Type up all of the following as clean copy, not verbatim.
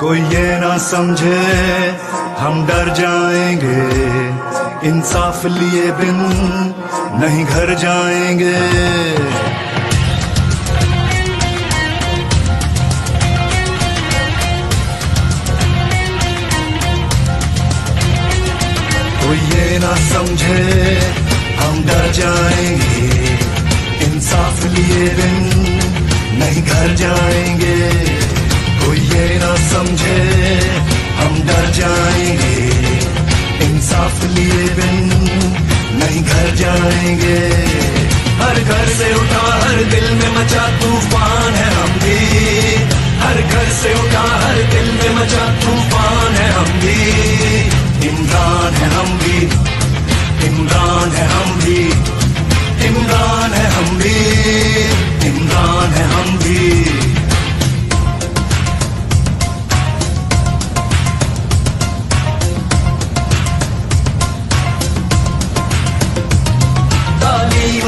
कोई ये ना समझे हम डर जाएंगे, इंसाफ लिए बिन नहीं घर जाएंगे। कोई ये ना समझे हम डर जाएंगे, इंसाफ लिए बिन नहीं घर जाएंगे। कोई ये ना समझे हम डर जाएंगे, इंसाफ लिए बिन नहीं घर जाएंगे। हर घर से उठा हर दिल में मचा तूफान है हम भी, हर घर से उठा हर दिल में मचा तूफान है हम भी। इमरान है हम भी, इमरान है हम भी, इमरान है हम भी, इमरान है हम भी।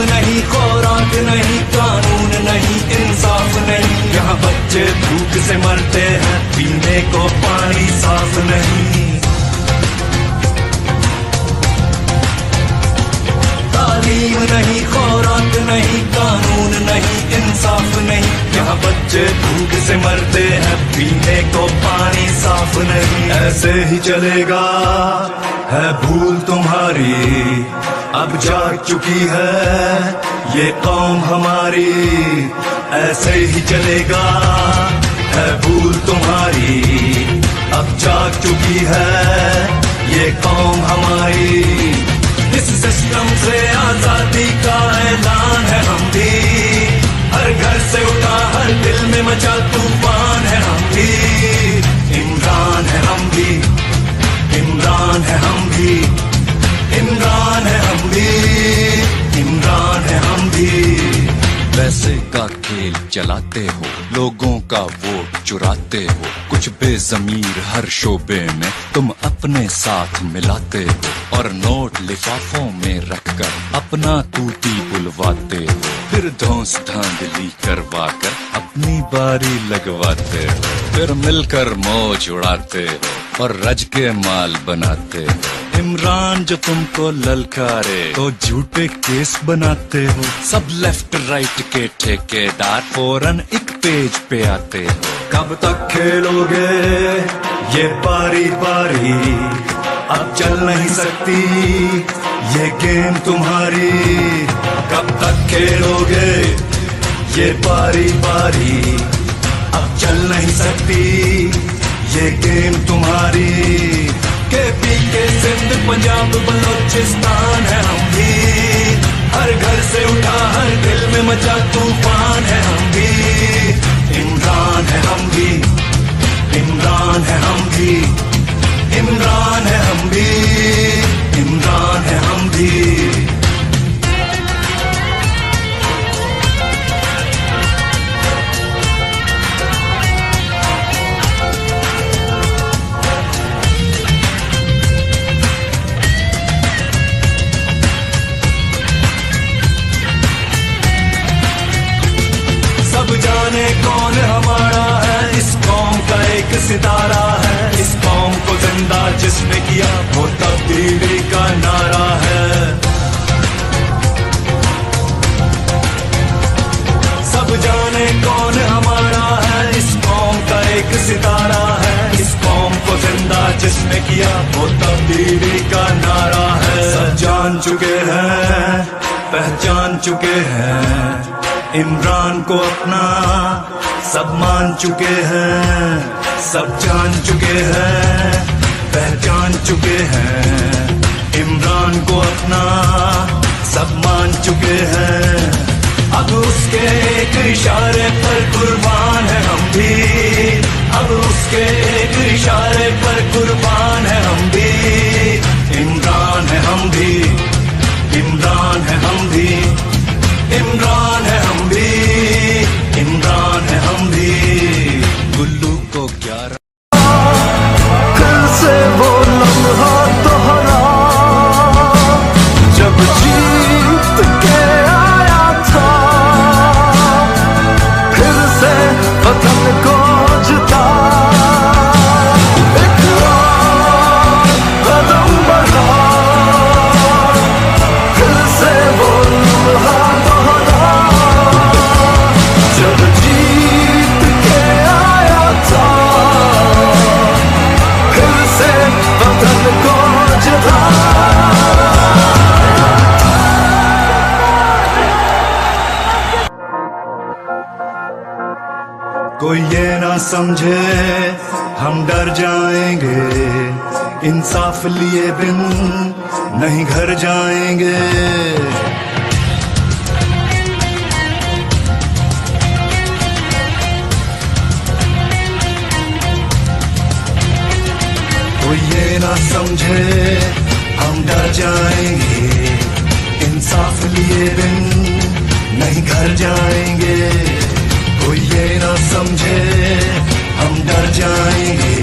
नहीं खुराक नहीं कानून नहीं इंसाफ नहीं, यहाँ बच्चे भूख से मरते हैं पीने को पानी साफ नहीं। तालीम नहीं खुराक नहीं कानून नहीं इंसाफ नहीं, यहाँ बच्चे भूख से मरते हैं पीने को पानी साफ नहीं। ऐसे ही चलेगा है भूल तुम्हारी, अब जाग चुकी है ये कौम हमारी। ऐसे ही चलेगा है भूल तुम्हारी, अब जाग चुकी है ये कौम हमारी। इस सिस्टम से आजादी का ऐलान है हम भी, हर घर से उठा हर दिल में मचा तूफान है हम भी। इमरान है हम भी, इमरान है हम भी, इमरान है हम भी, इमरान है हम भी। पैसे का खेल चलाते हो, लोगों का वोट चुराते हो, कुछ बेजमीर हर शोबे में तुम अपने साथ मिलाते हो, और नोट लिफाफों में रखकर अपना तूती बुलवाते हो, फिर धौंस धांधली करवा कर अपनी बारी लगवाते हो, फिर मिलकर मौज उड़ाते हो और रज के माल बनाते हो। इमरान जो तुमको ललकारे तो झूठे केस बनाते हो, सब लेफ्ट राइट के ठेकेदार फौरन एक पेज पे आते हो। कब तक खेलोगे ये बारी बारी, अब चल नहीं सकती ये गेम तुम्हारी। कब तक खेलोगे ये बारी बारी, अब चल नहीं सकती ये गेम तुम्हारी। केपी के सिंध पंजाब बलोचिस्तान है हम भी, हर घर से उठा हर दिल में मचा तूफान है हम भी। इमरान है हम भी, इमरान है हम भी, इमरान है हम भी, इमरान है हम भी। जाने कौन हमारा है, इस कौम का एक सितारा है, इस कौम को जिंदा जिसने किया वो तब्दीली का नारा है। सब जाने कौन हमारा है, इस कौम का एक सितारा है, इस कौम को जिंदा जिसने किया वो तब्दीली का नारा है। सब जान चुके हैं पहचान चुके हैं, इमरान को अपना सब मान चुके हैं। सब जान चुके हैं पहचान चुके हैं, इमरान को अपना सब मान चुके हैं। अब उसके एक इशारे पर कुर्बान है हम भी, अब उसके एक इशारे पर कुर्बान है हम भी। इमरान है हम भी, इमरान है हम भी, इमरान है हम भी, इमरान है हम भी। गुल्लू को 11 कल से वो लम्हा दोहरा, जब जीत के आया था, फिर से वतन को जिता कोई ये ना समझे हम डर जाएंगे, इंसाफ लिए बिन नहीं घर जाएंगे। कोई ये ना समझे हम डर जाएंगे, इंसाफ लिए बिन नहीं घर जाएंगे। कोई ये ना समझे हम डर जाएंगे,